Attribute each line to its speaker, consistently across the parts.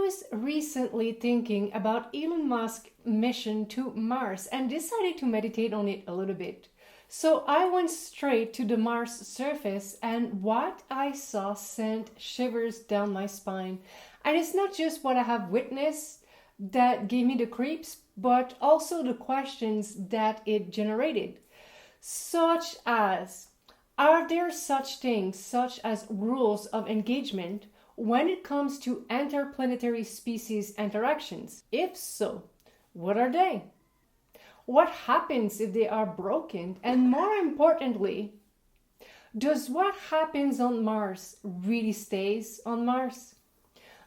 Speaker 1: was recently thinking about Elon Musk's mission to Mars and decided to meditate on it a little bit. So I went straight to the Mars surface, and what I saw sent shivers down my spine. And it's not just what I have witnessed that gave me the creeps, but also the questions that it generated. Such as, are there such things such as rules of engagement when it comes to interplanetary species interactions? If so, what are they? What happens if they are broken? And more importantly, does what happens on Mars really stays on Mars?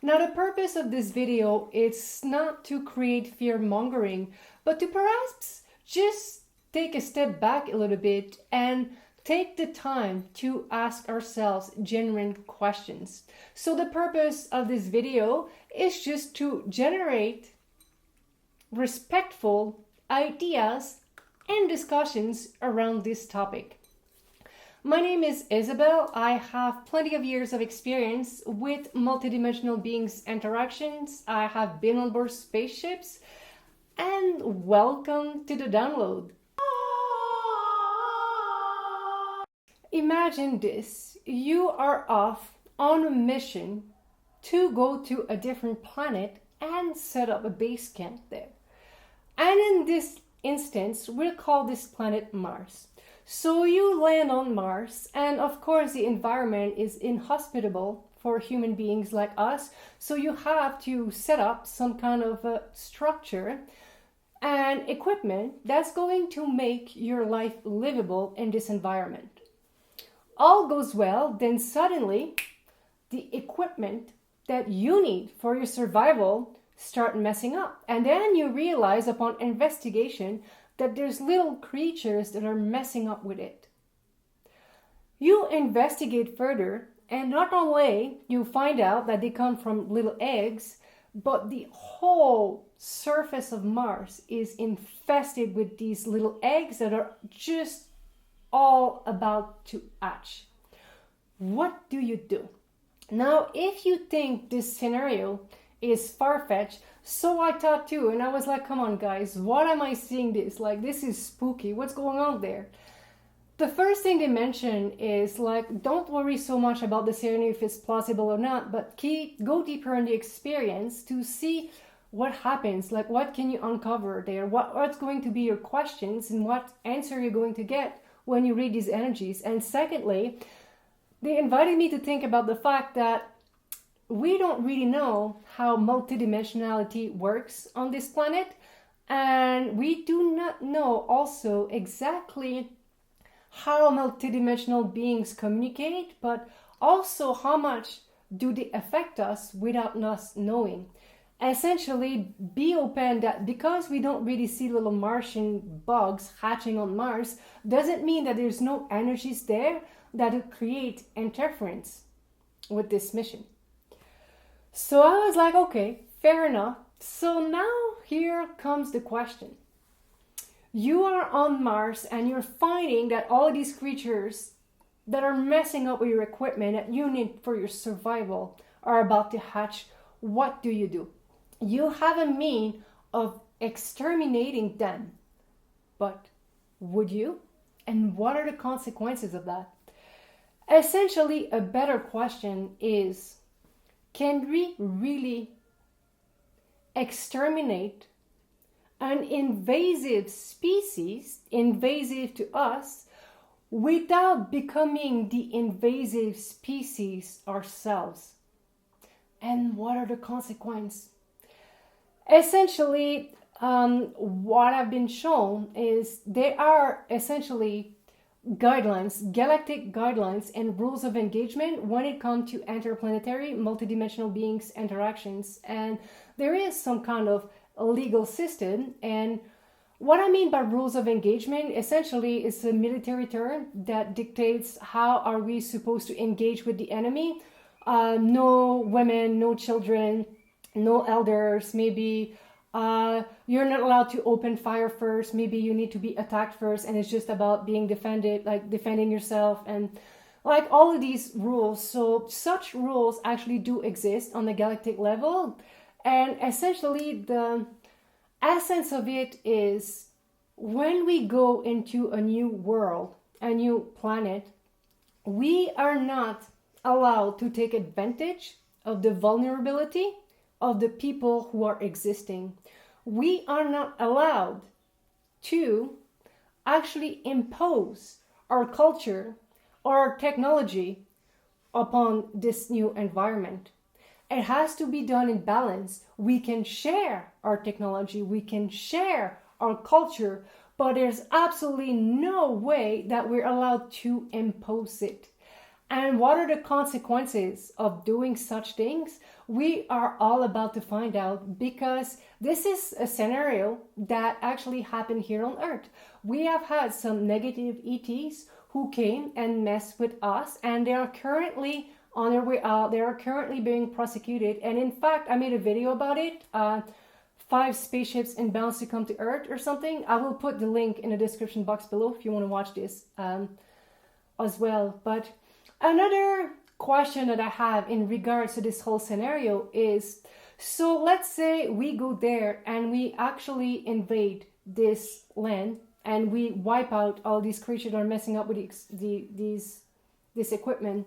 Speaker 1: Now, the purpose of this video is not to create fear-mongering, but to perhaps just take a step back a little bit and take the time to ask ourselves genuine questions. So the purpose of this video is just to generate respectful ideas and discussions around this topic. My name is Isabelle. I have plenty of years of experience with multidimensional beings interactions. I have been on board spaceships, and welcome to the download. Imagine this. You are off on a mission to go to a different planet and set up a base camp there. And in this instance, we'll call this planet Mars. So you land on Mars, and of course the environment is inhospitable for human beings like us. So you have to set up some kind of a structure and equipment that's going to make your life livable in this environment. All goes well, then suddenly the equipment that you need for your survival start messing up. And then you realize upon investigation that there's little creatures that are messing up with it. You investigate further, and not only you find out that they come from little eggs, but the whole surface of Mars is infested with these little eggs that are just all about to hatch. What do you do? Now, if you think this scenario is far-fetched, so I thought too, and I was like, come on guys, what am I seeing this? Like, this is spooky. What's going on there? The first thing they mention is like, don't worry so much about the scenario if it's plausible or not, but go deeper in the experience to see what happens, like what can you uncover there, what's going to be your questions and what answer you're going to get when you read these energies. And secondly, they invited me to think about the fact that we don't really know how multidimensionality works on this planet, and we do not know also exactly how multidimensional beings communicate, but also how much do they affect us without us knowing. Essentially, be open that because we don't really see little Martian bugs hatching on Mars, doesn't mean that there's no energies there that would create interference with this mission. So I was like, okay, fair enough. So now here comes the question. You are on Mars and you're finding that all of these creatures that are messing up with your equipment that you need for your survival are about to hatch. What do? You have a means of exterminating them. But would you? And what are the consequences of that? Essentially, a better question is, can we really exterminate an invasive species, invasive to us, without becoming the invasive species ourselves? And what are the consequences? Essentially, what I've been shown is there are essentially guidelines, galactic guidelines and rules of engagement when it comes to interplanetary multidimensional beings interactions, and there is some kind of legal system. And what I mean by rules of engagement essentially is a military term that dictates how are we supposed to engage with the enemy. No women, no children, no elders, maybe you're not allowed to open fire first, maybe you need to be attacked first, and it's just about being defended, like defending yourself, and like all of these rules. So such rules actually do exist on the galactic level, And essentially, the essence of it is when we go into a new world, a new planet, we are not allowed to take advantage of the vulnerability of the people who are existing. We are not allowed to actually impose our culture or our technology upon this new environment. It has to be done in balance. We can share our technology, we can share our culture, but there's absolutely no way that we're allowed to impose it. And what are the consequences of doing such things? We are all about to find out, because this is a scenario that actually happened here on Earth. We have had some negative ETs who came and messed with us, and they are currently on their way out. They are currently being prosecuted. And in fact, I made a video about it. 5 spaceships inbound to come to Earth or something. I will put the link in the description box below if you want to watch this as well. But another question that I have in regards to this whole scenario is, so let's say we go there and we actually invade this land and we wipe out all these creatures that are messing up with this equipment.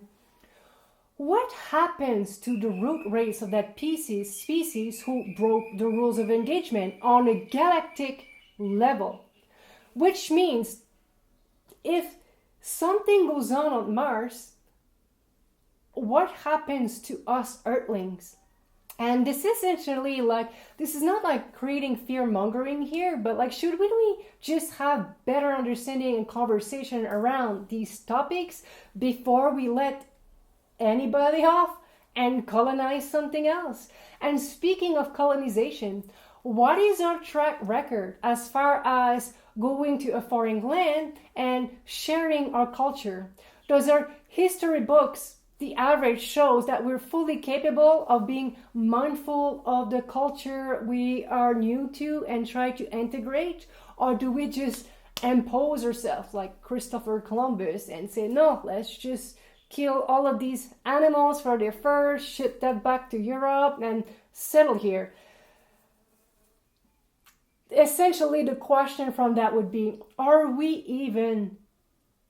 Speaker 1: What happens to the root race of that species who broke the rules of engagement on a galactic level? Which means if something goes on Mars, what happens to us Earthlings? And this is essentially like, this is not like creating fear mongering here, but like, should we just have better understanding and conversation around these topics before we let anybody off and colonize something else? And speaking of colonization, what is our track record as far as going to a foreign land and sharing our culture? Does our history books, the average, shows that we're fully capable of being mindful of the culture we are new to and try to integrate? Or do we just impose ourselves like Christopher Columbus and say, no, let's just kill all of these animals for their fur, ship that back to Europe and settle here? Essentially, the question from that would be, are we even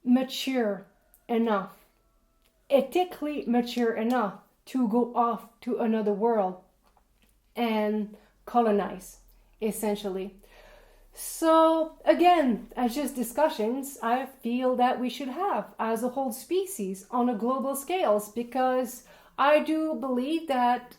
Speaker 1: mature enough, ethically mature enough to go off to another world and colonize, essentially? So again, as just discussions, I feel that we should have as a whole species on a global scales, because I do believe that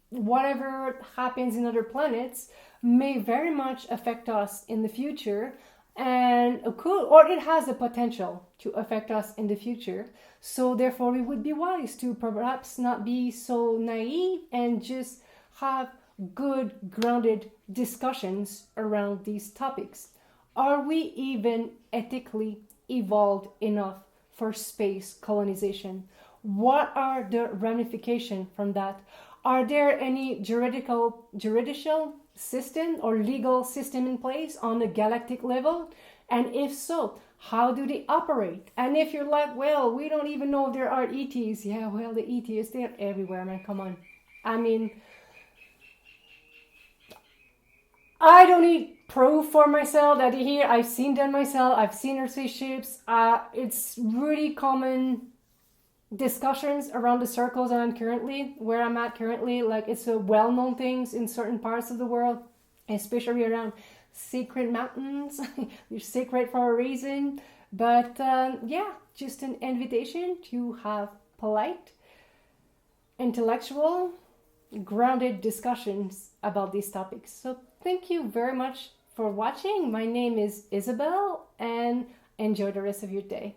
Speaker 1: whatever happens in other planets may very much affect us in the future, and could, or it has the potential to affect us in the future. So therefore we would be wise to perhaps not be so naive and just have good grounded discussions around these topics. Are we even ethically evolved enough for space colonization? What are the ramifications from that? Are there any juridical system or legal system in place on the galactic level? And if so, how do they operate? And if you're like, well, we don't even know if there are ETs. Yeah, well, the ETs, they're everywhere, man. Come on. I mean, I don't need proof for myself that they're here. I've seen them myself. I've seen their spaceships. It's really common discussions around the circles that where I'm at currently. Like, it's a well-known things in certain parts of the world, especially around sacred mountains. You're sacred for a reason. But yeah, just an invitation to have polite, intellectual, grounded discussions about these topics. So thank you very much for watching. My name is Isabelle, and enjoy the rest of your day.